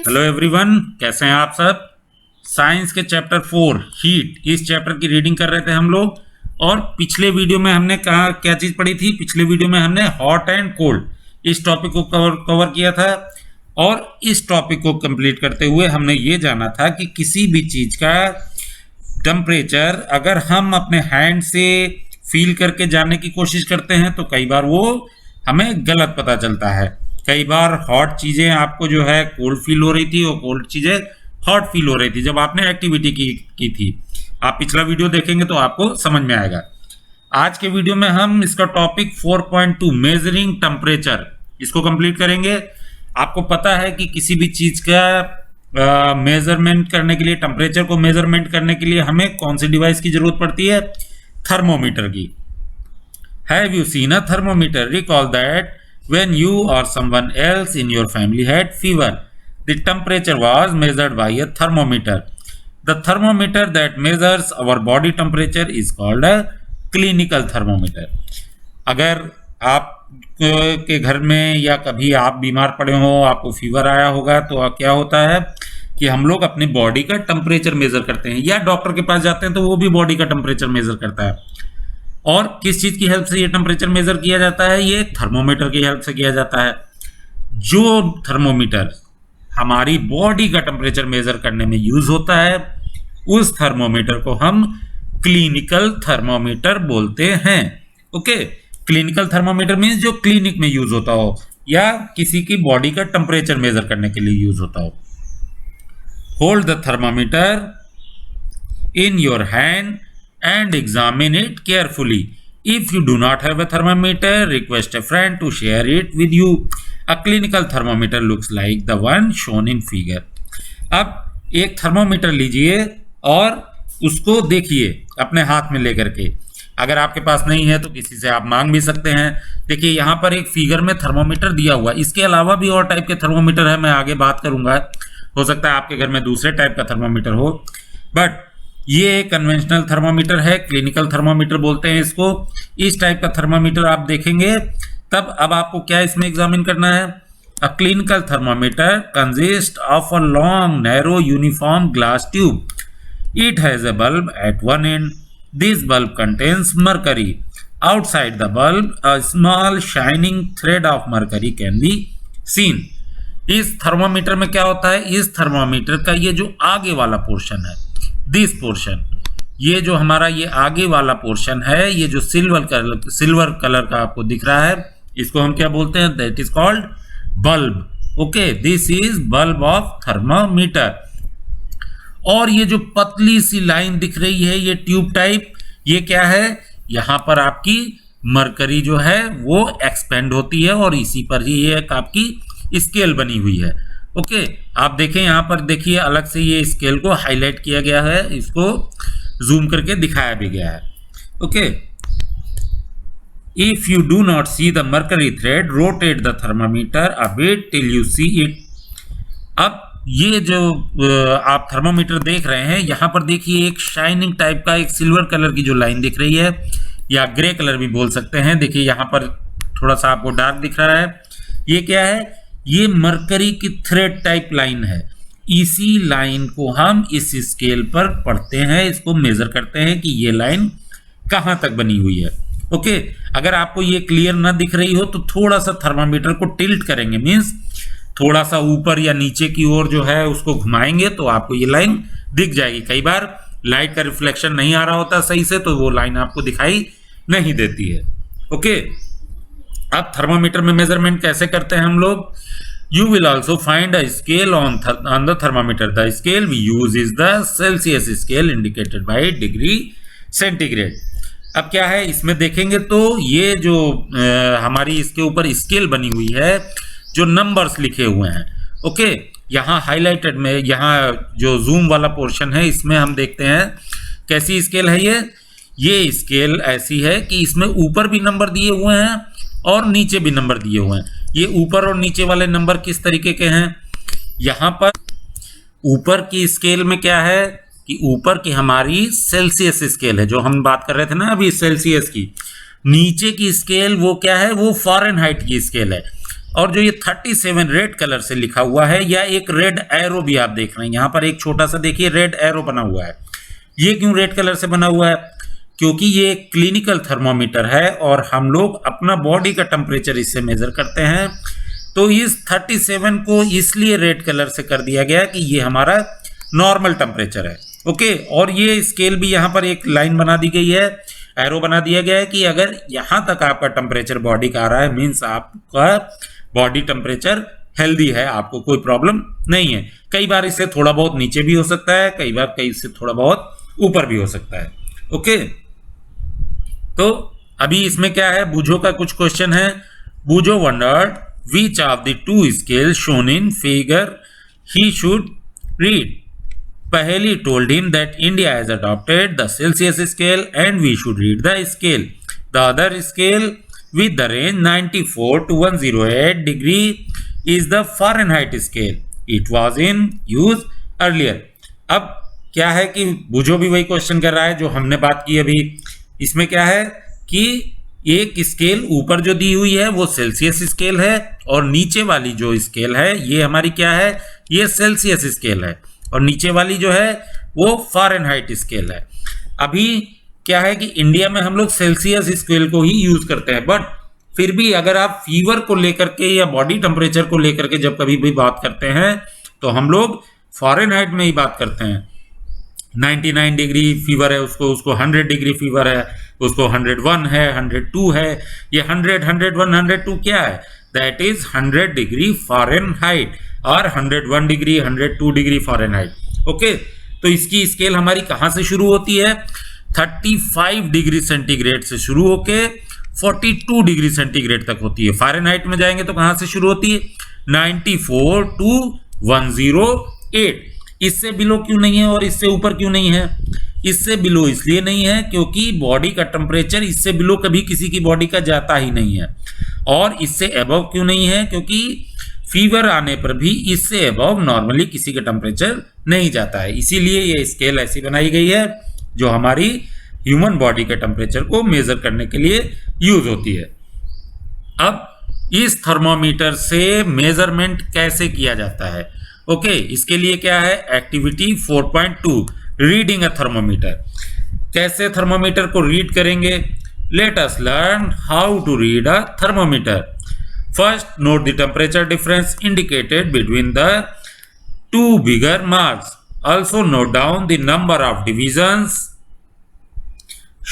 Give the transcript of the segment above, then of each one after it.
Hello everyone, कैसे हैं आप सब। साइंस के चैप्टर 4 हीट, इस चैप्टर की रीडिंग कर रहे थे हम लोग। और पिछले वीडियो में हमने कहा क्या चीज़ पढ़ी थी। पिछले वीडियो में हमने हॉट एंड कोल्ड इस टॉपिक को कवर किया था। और इस टॉपिक को कंप्लीट करते हुए हमने ये जाना था कि किसी भी चीज़ का टेम्परेचर अगर हम अपने हैंड से फील करके जानने की कोशिश करते हैं तो कई बार वो हमें गलत पता चलता है। कई बार हॉट चीज़ें आपको जो है कोल्ड फील हो रही थी और कोल्ड चीज़ें हॉट फील हो रही थी जब आपने एक्टिविटी की थी। आप पिछला वीडियो देखेंगे तो आपको समझ में आएगा। आज के वीडियो में हम इसका टॉपिक 4.2 मेजरिंग टेम्परेचर इसको कंप्लीट करेंगे। आपको पता है कि किसी भी चीज़ का मेजरमेंट करने के लिए, टेम्परेचर को मेजरमेंट करने के लिए हमें कौन सी डिवाइस की जरूरत पड़ती है? थर्मोमीटर की। Have you seen a thermometer? Recall that when you or someone else in your family had fever, the temperature was measured by a thermometer. The thermometer that measures our body temperature is called a clinical thermometer. अगर आप के घर में या कभी आप बीमार पड़े हो, आपको फीवर आया होगा, तो क्या होता है कि हम लोग अपनी बॉडी का टेम्परेचर मेजर करते हैं, या डॉक्टर के पास जाते हैं तो वो भी बॉडी का टेम्परेचर मेजर करता है। और किस चीज़ की हेल्प से ये टेम्परेचर मेजर किया जाता है? ये थर्मोमीटर की हेल्प से किया जाता है। जो थर्मोमीटर हमारी बॉडी का टेम्परेचर मेजर करने में यूज होता है, उस थर्मोमीटर को हम क्लिनिकल थर्मोमीटर बोलते हैं। ओके, क्लिनिकल थर्मोमीटर मीन्स जो क्लिनिक में यूज होता हो या किसी की बॉडी का टेम्परेचर मेजर करने के लिए यूज होता हो। Hold the thermometer in your hand and examine it carefully. If you do not have a thermometer, request a friend to share it with you. A clinical thermometer looks like the one shown in figure. अब एक thermometer लीजिए और उसको देखिए अपने हाथ में लेकर के। अगर आपके पास नहीं है तो किसी से आप मांग भी सकते हैं। देखिए यहाँ पर एक फिगर में थर्मोमीटर दिया हुआ है। इसके अलावा भी और टाइप के थर्मोमीटर है, मैं आगे बात करूंगा। हो सकता है आपके घर में दूसरे टाइप का थर्मोमीटर हो, बट ये कन्वेंशनल थर्मोमीटर है, क्लिनिकल थर्मोमीटर बोलते हैं इसको। इस टाइप का थर्मोमीटर आप देखेंगे तब अब आपको क्या इसमें एग्जामिन करना है? A clinical thermometer consist of a long narrow uniform glass tube. It has a bulb at one end. This bulb contains mercury. Outside the bulb a small shining thread of mercury can be seen. इस thermometer में क्या होता है? इस thermometer का ये जो आगे वाला पोर्शन है, दिस पोर्शन, ये जो हमारा ये आगे वाला पोर्शन है, ये जो सिल्वर कलर का आपको दिख रहा है, इसको हम क्या बोलते हैं? That is called bulb. Okay, this is bulb of thermometer. और ये जो पतली सी लाइन दिख रही है, ये ट्यूब टाइप, ये क्या है? यहां पर आपकी मरकरी जो है वो एक्सपेंड होती है और इसी पर ही एक आपकी स्केल बनी हुई है। ओके, आप देखें यहाँ पर, देखिए अलग से ये स्केल को हाईलाइट किया गया है, इसको जूम करके दिखाया भी गया है। Okay, if you do not see the mercury thread, rotate the thermometer a bit till you see it. अब ये जो आप थर्मोमीटर देख रहे हैं, यहाँ पर देखिए एक शाइनिंग टाइप का एक सिल्वर कलर की जो लाइन दिख रही है, या ग्रे कलर भी बोल सकते हैं। देखिए यहाँ पर थोड़ा सा आपको डार्क दिख रहा है, ये क्या है? ये मरकरी की थ्रेड टाइप लाइन है। इसी लाइन को हम इस स्केल पर पढ़ते हैं, इसको मेजर करते हैं कि ये लाइन कहाँ तक बनी हुई है। ओके, अगर आपको ये क्लियर ना दिख रही हो तो थोड़ा सा थर्मामीटर को टिल्ट करेंगे, मीन्स थोड़ा सा ऊपर या नीचे की ओर जो है उसको घुमाएंगे तो आपको ये लाइन दिख जाएगी। कई बार लाइट का रिफ्लेक्शन नहीं आ रहा होता सही से, तो वो लाइन आपको दिखाई नहीं देती है। ओके, अब थर्मोमीटर में मेजरमेंट कैसे करते हैं हम लोग? You will also find a scale on the thermometer. The scale we use is the Celsius scale indicated by degree centigrade. अब क्या है इसमें देखेंगे तो ये जो हमारी इसके ऊपर स्केल बनी हुई है, जो नंबर्स लिखे हुए हैं। ओके, यहाँ हाईलाइटेड में, यहाँ जो जूम वाला पोर्शन है, इसमें हम देखते हैं कैसी स्केल है ये स्केल ऐसी है कि इसमें ऊपर भी नंबर दिए हुए हैं और नीचे भी नंबर दिए हुए हैं। ये ऊपर और नीचे वाले नंबर किस तरीके के हैं? यहाँ पर ऊपर की स्केल में क्या है कि ऊपर की हमारी सेल्सियस स्केल है, जो हम बात कर रहे थे ना अभी सेल्सियस की। नीचे की स्केल वो क्या है? वो फ़ारेनहाइट की स्केल है। और जो ये 37 रेड कलर से लिखा हुआ है, या एक रेड एरो भी आप देख रहे हैं यहाँ पर, एक छोटा सा देखिए रेड एरो बना हुआ है। ये क्यों रेड कलर से बना हुआ है? क्योंकि ये क्लिनिकल थर्मोमीटर है और हम लोग अपना बॉडी का टेम्परेचर इससे मेजर करते हैं। तो इस 37 को इसलिए रेड कलर से कर दिया गया कि ये हमारा नॉर्मल टेम्परेचर है। ओके, और ये स्केल भी यहाँ पर एक लाइन बना दी गई है, एरो बना दिया गया है कि अगर यहाँ तक आपका टेम्परेचर बॉडी का आ रहा है, मीन्स आपका बॉडी टेम्परेचर हेल्दी है, आपको कोई प्रॉब्लम नहीं है। कई बार इससे थोड़ा बहुत नीचे भी हो सकता है, कई बार इससे थोड़ा बहुत ऊपर भी हो सकता है। ओके, तो अभी इसमें क्या है, बूझो का कुछ क्वेश्चन है। बूझो wandered which of the two scales shown in figure he should read. Paheli told him that India has adopted the Celsius scale and we should read the scale. The other scale with the range 94 to 108 degree is the Fahrenheit scale. It was in use earlier. अब क्या है कि बूझो भी वही question कर रहा है जो हमने बात की अभी। इसमें क्या है कि एक स्केल ऊपर जो दी हुई है वो सेल्सियस स्केल है, और नीचे वाली जो स्केल है ये हमारी क्या है, ये सेल्सियस स्केल है, और नीचे वाली जो है वो फारेनहाइट स्केल है। अभी क्या है कि इंडिया में हम लोग सेल्सियस स्केल को ही यूज करते हैं, बट फिर भी अगर आप फीवर को लेकर के या बॉडी टेम्परेचर को लेकर के जब कभी भी बात करते हैं तो हम लोग फारेनहाइट में ही बात करते हैं। 99 डिग्री फीवर है उसको 100 डिग्री फीवर है, उसको 101 है, 102 है, ये 100, 101, 102 क्या है, दैट इज 100 डिग्री फारेनहाइट, और 101 डिग्री, 102 डिग्री फारेनहाइट। ओके, तो इसकी स्केल हमारी कहाँ से शुरू होती है, 35 डिग्री सेंटीग्रेड से शुरू होके 42 डिग्री सेंटीग्रेड तक होती है। फारेनहाइट में जाएंगे तो कहाँ से शुरू होती है, 94 टू 108। इससे बिलो क्यों नहीं है और इससे ऊपर क्यों नहीं है? इससे बिलो इसलिए नहीं है क्योंकि बॉडी का टेम्परेचर इससे बिलो कभी किसी की बॉडी का जाता ही नहीं है, और इससे अबव क्यों नहीं है, क्योंकि फीवर आने पर भी इससे अबव नॉर्मली किसी का टेम्परेचर नहीं जाता है। इसीलिए ये स्केल ऐसी बनाई गई है जो हमारी ह्यूमन बॉडी के टेम्परेचर को मेजर करने के लिए यूज होती है। अब इस थर्मोमीटर से मेजरमेंट कैसे किया जाता है? ओके, इसके लिए क्या है, एक्टिविटी 4.2 रीडिंग अ थर्मोमीटर। कैसे थर्मोमीटर को रीड करेंगे? Let us learn how to read a thermometer. First, note the temperature difference indicated between the two bigger marks. Also note down the number of divisions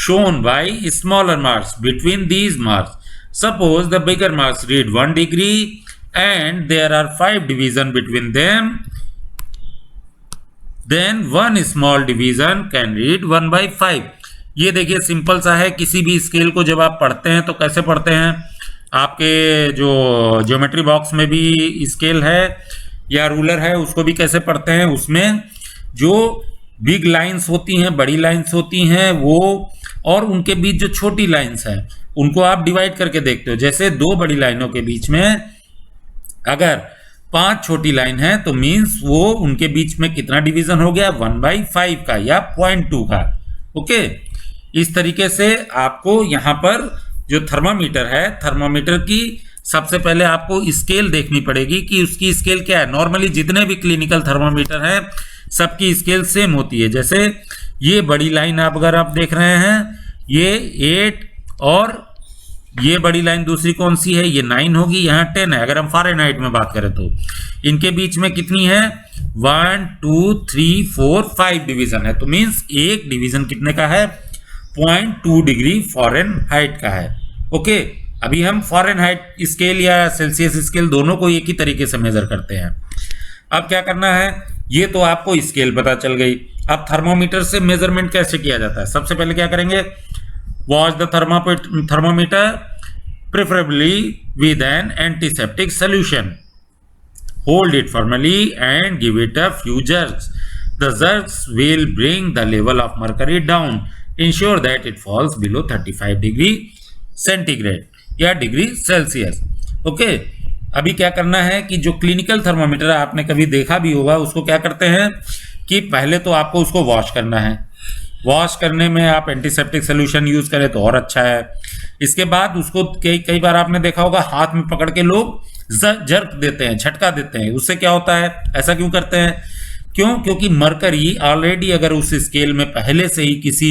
shown by smaller marks between these marks. Suppose the bigger marks read 1 degree and there are 5 divisions between them, then one small division can read 1/5. ये देखिए simple सा है। किसी भी scale को जब आप पढ़ते हैं तो कैसे पढ़ते हैं, आपके जो ज्योमेट्री बॉक्स में भी स्केल है या रूलर है उसको भी कैसे पढ़ते हैं, उसमें जो बिग लाइंस होती हैं, बड़ी लाइंस होती हैं वो, और उनके बीच जो छोटी लाइंस हैं उनको आप डिवाइड करके देखते हो। जैसे 2 बड़ी लाइनों के बीच में अगर 5 छोटी लाइन है तो मीन्स वो उनके बीच में कितना डिवीजन हो गया, 1/5 का या 0.2 का। ओके, इस तरीके से आपको यहाँ पर जो थर्मामीटर है, थर्मामीटर की सबसे पहले आपको स्केल देखनी पड़ेगी कि उसकी स्केल क्या है। नॉर्मली जितने भी क्लिनिकल थर्मामीटर हैं सबकी स्केल सेम होती है। जैसे ये बड़ी लाइन अगर आप देख रहे हैं ये 8, और ये बड़ी लाइन दूसरी कौन सी है, ये 9 होगी, यहाँ 10 है। अगर हम फारेनहाइट में बात करें तो इनके बीच में कितनी है, 1 2 3 4 5 डिवीजन है। तो मीन्स एक डिवीजन कितने का है, 0.2 डिग्री फारेनहाइट का है। ओके, अभी हम फारेनहाइट स्केल या सेल्सियस स्केल दोनों को एक ही तरीके से मेजर करते हैं। अब क्या करना है, ये तो आपको स्केल पता चल गई। अब थर्मोमीटर से मेजरमेंट कैसे किया जाता है? सबसे पहले क्या करेंगे, wash the thermometer preferably with an antiseptic solution, hold it formally and give it a few jerks. The jerks will bring the level of mercury down, ensure that it falls below 35 degree centigrade या degree Celsius. Okay, अभी क्या करना है कि जो clinical thermometer आपने कभी देखा भी होगा उसको क्या करते हैं कि पहले तो आपको उसको वॉश करना है। वॉश करने में आप एंटीसेप्टिक सोल्यूशन यूज करें तो और अच्छा है। इसके बाद उसको कई बार आपने देखा होगा हाथ में पकड़ के लोग जर्क देते हैं, झटका देते हैं। उससे क्या होता है, ऐसा क्यों करते हैं? क्योंकि मरकरी ऑलरेडी अगर उस स्केल में पहले से ही किसी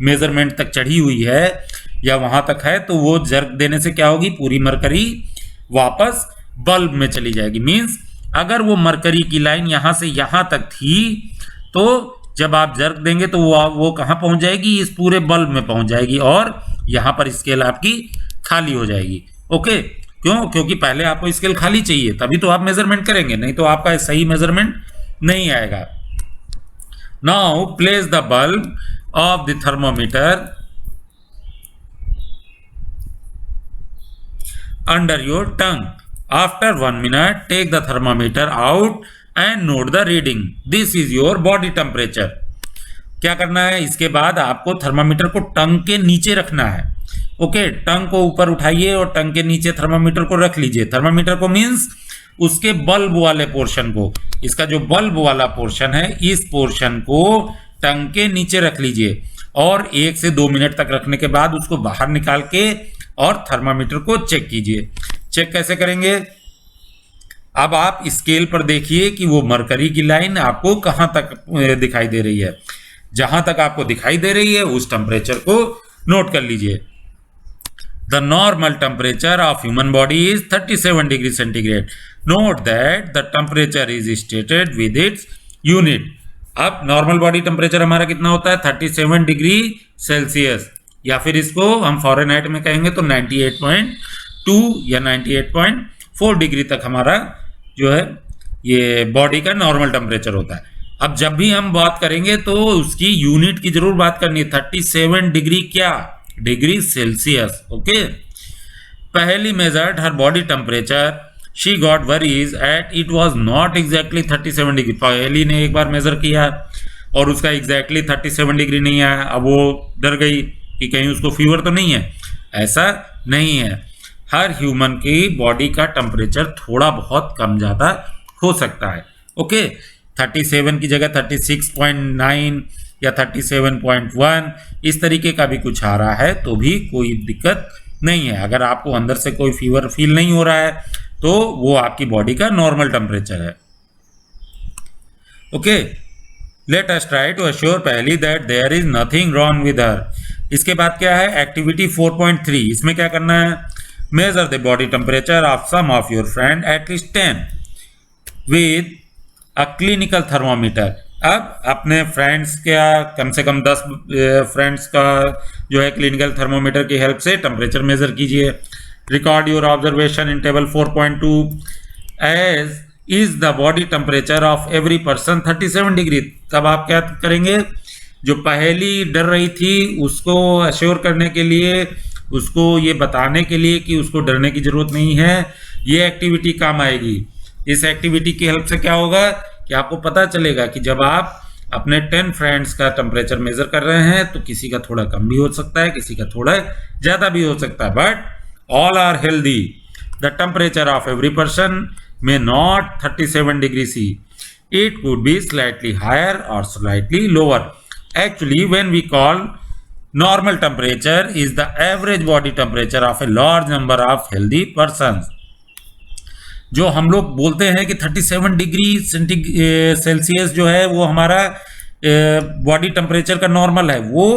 मेजरमेंट तक चढ़ी हुई है या वहां तक है, तो वो जर्क देने से क्या होगी, पूरी मरकरी वापस बल्ब में चली जाएगी। मींस अगर वो मरकरी की लाइन यहां से यहां तक थी, तो जब आप जर्क देंगे तो वो कहां पहुंच जाएगी, इस पूरे बल्ब में पहुंच जाएगी और यहां पर स्केल आपकी खाली हो जाएगी। ओके, क्योंकि पहले आपको स्केल खाली चाहिए, तभी तो आप मेजरमेंट करेंगे, नहीं तो आपका सही मेजरमेंट नहीं आएगा। Now place the bulb of the thermometer under your tongue. After 1 minute take the thermometer out and note the reading. This is your body temperature. क्या करना है, इसके बाद आपको थर्मामीटर को टंग के नीचे रखना है। ओके, टंग को ऊपर उठाइए और टंग के नीचे थर्मामीटर को रख लीजिए। थर्मामीटर को मीन्स उसके बल्ब वाले पोर्शन को, इसका जो बल्ब वाला पोर्शन है, इस पोर्शन को टंग के नीचे रख लीजिए और 1 से 2 मिनट तक रखने के बाद उसको बाहर निकाल के और थर्मामीटर को चेक कीजिए। चेक कैसे करेंगे, अब आप स्केल पर देखिए कि वो मरकरी की लाइन आपको कहां तक दिखाई दे रही है। जहां तक आपको दिखाई दे रही है उस टेम्परेचर को नोट कर लीजिए। The normal temperature of human body is 37 degree centigrade. Note that the temperature is stated with its unit. अब नॉर्मल बॉडी टेम्परेचर हमारा कितना होता है, 37 डिग्री सेल्सियस, या फिर इसको हम फॉरेनहाइट में कहेंगे तो 98.2 या 98.4 डिग्री तक हमारा जो है ये बॉडी का नॉर्मल टेम्परेचर होता है। अब जब भी हम बात करेंगे तो उसकी यूनिट की जरूर बात करनी है। 37 डिग्री क्या, डिग्री सेल्सियस। ओके, पहली measured her body temperature, she got worries at it was not exactly 37 degree. पहली ने एक बार मेजर किया और उसका एग्जैक्टली 37 डिग्री नहीं आया। अब वो डर गई कि कहीं उसको फीवर तो नहीं है। ऐसा नहीं है, हर ह्यूमन की बॉडी का टेम्परेचर थोड़ा बहुत कम ज़्यादा हो सकता है। ओके, 37 की जगह 36.9 या 37.1 इस तरीके का भी कुछ आ रहा है तो भी कोई दिक्कत नहीं है। अगर आपको अंदर से कोई फीवर फील नहीं हो रहा है तो वो आपकी बॉडी का नॉर्मल टेम्परेचर है। Okay, let us try to assure पहली that there is nothing wrong with her. इसके बाद क्या है, एक्टिविटी 4.3। इसमें क्या करना है, measure the body temperature of some of your friend at least 10 with a clinical thermometer. अब अपने फ्रेंड्स का कम से कम 10 फ्रेंड्स का जो है क्लिनिकल थर्मोमीटर की हेल्प से टेम्परेचर मेजर कीजिए। Record your observation in table 4.2 as is the body temperature of every person 37 degree. तब आप क्या करेंगे, जो पहली डर रही थी उसको अश्योर करने के लिए, उसको ये बताने के लिए कि उसको डरने की जरूरत नहीं है, ये एक्टिविटी काम आएगी। इस एक्टिविटी की हेल्प से क्या होगा कि आपको पता चलेगा कि जब आप अपने 10 फ्रेंड्स का टेम्परेचर मेजर कर रहे हैं तो किसी का थोड़ा कम भी हो सकता है, किसी का थोड़ा ज्यादा भी हो सकता है, but all are healthy. The temperature of every person may not 37 degree C. It could be slightly higher or slightly lower. Actually, when we call normal temperature is the average body temperature of a large number of healthy persons. जो हम लोग बोलते हैं कि 37 degree Celsius जो है वो हमारा बॉडी टेम्परेचर का नॉर्मल है, वो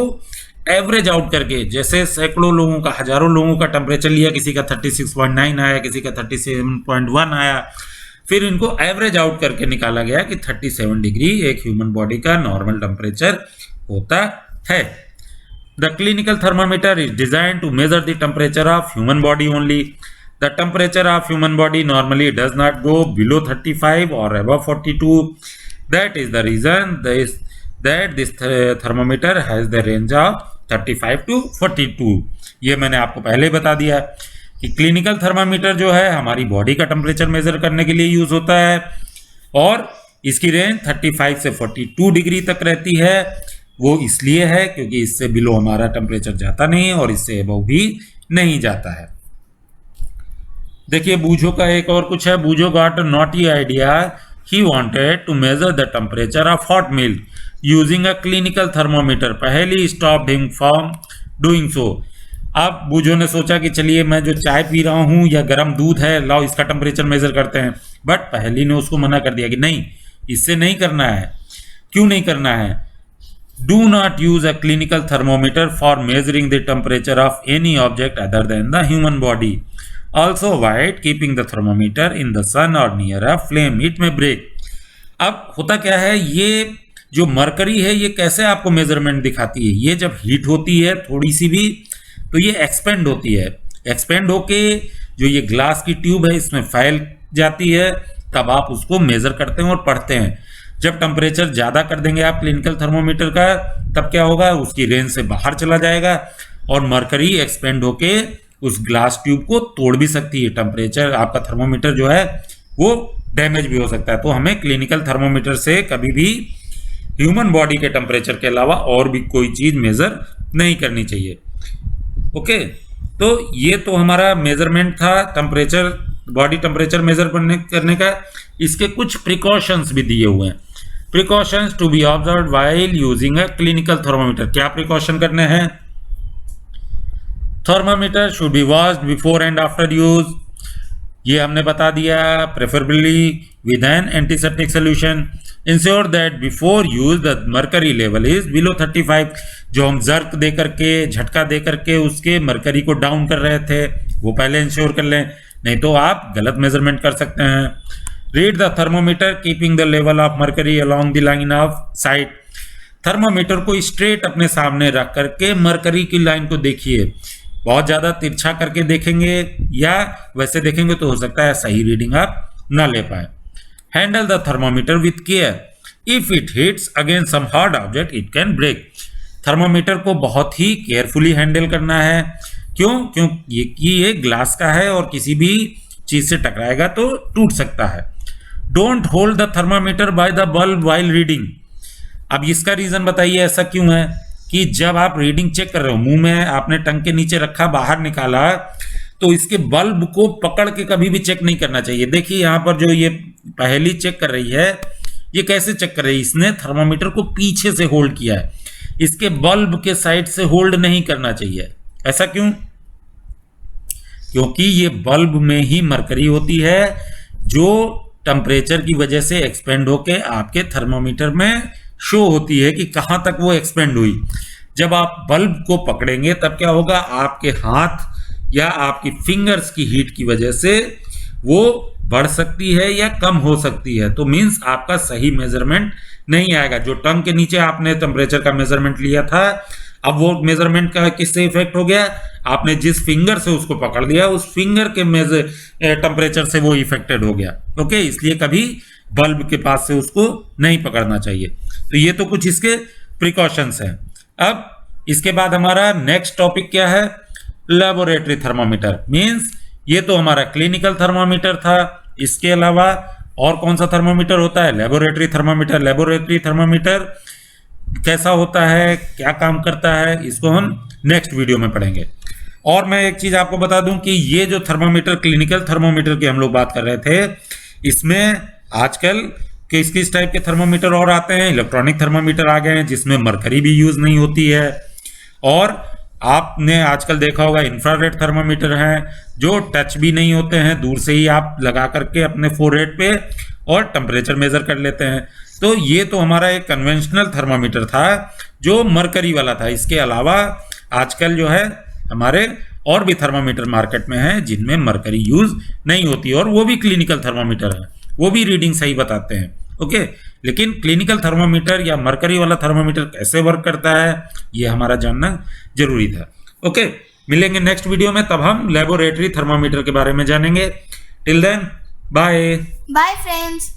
एवरेज आउट करके, जैसे सैकड़ों लोगों का, हजारों लोगों का टेम्परेचर लिया, किसी का 36.9 आया, किसी का 37.1 आया, फिर इनको एवरेज आउट करके निकाला गया कि 37 डिग्री एक ह्यूमन बॉडी का नॉर्मल टेम्परेचर होता है। The clinical thermometer is design to measure the temperature of human body only. The temperature of human body normally does not go below 35 और above 42। That is the reason that this thermometer has the range of 35 to 42। ये मैंने आपको पहले बता दिया कि clinical thermometer जो है हमारी बॉडी का टेम्परेचर मेजर करने के लिए यूज होता है और इसकी रेंज 35 से 42 डिग्री तक रहती है। वो इसलिए है क्योंकि इससे बिलो हमारा टेम्परेचर जाता नहीं है और इससे अबव भी नहीं जाता है। देखिए बूझो का एक और कुछ है। बूझो got a naughty idea. He wanted to measure the temperature of hot milk using a clinical thermometer. पहले stopped him from doing so. अब बूझो ने सोचा कि चलिए मैं जो चाय पी रहा हूं या गर्म दूध है, लाओ इसका टेम्परेचर मेजर करते हैं। बट पहेली ने उसको मना कर दिया कि नहीं, इससे नहीं करना है। क्यों नहीं करना है? Do not use a clinical thermometer for measuring the temperature of any object other than the human body. Also avoid keeping the thermometer in the sun और near a flame, it may break. अब होता क्या है, ये जो mercury है ये कैसे आपको मेजरमेंट दिखाती है? ये जब हीट होती है थोड़ी सी भी तो ये एक्सपेंड होती है। एक्सपेंड होके जो ये ग्लास की ट्यूब है इसमें फैल जाती है, तब आप उसको मेजर करते हैं और पढ़ते हैं। जब टेम्परेचर ज़्यादा कर देंगे आप क्लिनिकल थर्मोमीटर का, तब क्या होगा, उसकी रेंज से बाहर चला जाएगा और मरकरी एक्सपेंड होके उस ग्लास ट्यूब को तोड़ भी सकती है। टेम्परेचर आपका थर्मोमीटर जो है वो डैमेज भी हो सकता है। तो हमें क्लिनिकल थर्मोमीटर से कभी भी ह्यूमन बॉडी के टेम्परेचर के अलावा और भी कोई चीज़ मेजर नहीं करनी चाहिए। ओके, तो ये तो हमारा मेजरमेंट था टेम्परेचर, बॉडी टेम्परेचर मेजर करने का। इसके कुछ प्रिकॉशंस भी दिए हुए हैं। Precautions to be observe while using a clinical thermometer. क्या प्रिकॉशन करने हैं? Thermometer should be washed before and after use, ये हमने बता दिया। Preferably with an antiseptic solution. Ensure that before use the mercury level is below 35। जो हम jerk दे करके, झटका दे करके उसके मरकरी को डाउन कर रहे थे वो पहले इंश्योर कर लें, नहीं तो आप गलत मेजरमेंट कर सकते हैं। Read the thermometer keeping the level of mercury along the line of site. Thermometer को स्ट्रेट अपने सामने रख करके मरकरी की लाइन को देखिए। बहुत ज़्यादा तिरछा करके देखेंगे या वैसे देखेंगे तो हो सकता है सही रीडिंग आप ना ले पाए। Handle the thermometer with care. If it hits against some hard object it can break. Thermometer को बहुत ही केयरफुली हैंडल करना है। क्यों? ये ग्लास का है और किसी भी चीज से टकराएगा तो टूट सकता है। Don't hold the thermometer by the bulb while reading. अब इसका रीजन बताइए, ऐसा क्यों है कि जब आप रीडिंग चेक कर रहे हो, मुंह में आपने टंग के नीचे रखा, बाहर निकाला, तो इसके बल्ब को पकड़ के कभी भी चेक नहीं करना चाहिए। देखिए यहाँ पर जो ये पहेली चेक कर रही है, ये कैसे चेक कर रही है? इसने थर्मोमीटर को पीछे से होल्ड किया है, इसके बल्ब के साइड से होल्ड नहीं करना चाहिए। ऐसा क्यों? क्योंकि ये बल्ब में ही मरकरी होती है जो टेम्परेचर की वजह से एक्सपेंड होके आपके थर्मोमीटर में शो होती है कि कहां तक वो एक्सपेंड हुई। जब आप बल्ब को पकड़ेंगे तब क्या होगा, आपके हाथ या आपकी फिंगर्स की हीट की वजह से वो बढ़ सकती है या कम हो सकती है। तो मींस आपका सही मेजरमेंट नहीं आएगा। जो टंग के नीचे आपने टेम्परेचर का मेजरमेंट लिया था, अब वो मेजरमेंट का किससे इफेक्ट हो गया? आपने जिस फिंगर से उसको पकड़ लिया उस फिंगर के टेम्परेचर से वो इफेक्टेड हो गया। ओके, इसलिए कभी बल्ब के पास से उसको नहीं पकड़ना चाहिए। तो ये तो कुछ इसके प्रिकॉशंस हैं। अब इसके बाद हमारा नेक्स्ट टॉपिक क्या है? Laboratory thermometer. मींस ये तो हमारा क्लिनिकल थर्मोमीटर था, इसके अलावा और कौन सा थर्मोमीटर होता है? Laboratory thermometer. लेबोरेटरी थर्मोमीटर कैसा होता है, क्या काम करता है, इसको हम नेक्स्ट वीडियो में पढ़ेंगे। और मैं एक चीज आपको बता दूं कि ये जो थर्मोमीटर, क्लिनिकल थर्मोमीटर की हम लोग बात कर रहे थे, इसमें आजकल किस टाइप के थर्मोमीटर और आते हैं? इलेक्ट्रॉनिक थर्मोमीटर आ गए हैं जिसमें मरकरी भी यूज नहीं होती है। और आपने आजकल देखा होगा इंफ्रारेड थर्मोमीटर हैं जो टच भी नहीं होते हैं, दूर से ही आप लगा करके अपने फोरहेड पे और टेम्परेचर मेजर कर लेते हैं। तो ये तो हमारा एक कन्वेंशनल थर्मोमीटर था जो मरकरी वाला था। इसके अलावा आजकल जो है हमारे और भी थर्मोमीटर मार्केट में हैं जिनमें मरकरी यूज नहीं होती और वो भी क्लिनिकल थर्मोमीटर है, वो भी रीडिंग सही बताते हैं। ओके, लेकिन क्लिनिकल थर्मोमीटर या मरकरी वाला थर्मोमीटर कैसे वर्क करता है ये हमारा जानना जरूरी था। ओके, मिलेंगे नेक्स्ट वीडियो में, तब हम लेबोरेटरी थर्मोमीटर के बारे में जानेंगे। Till then, bye bye friends.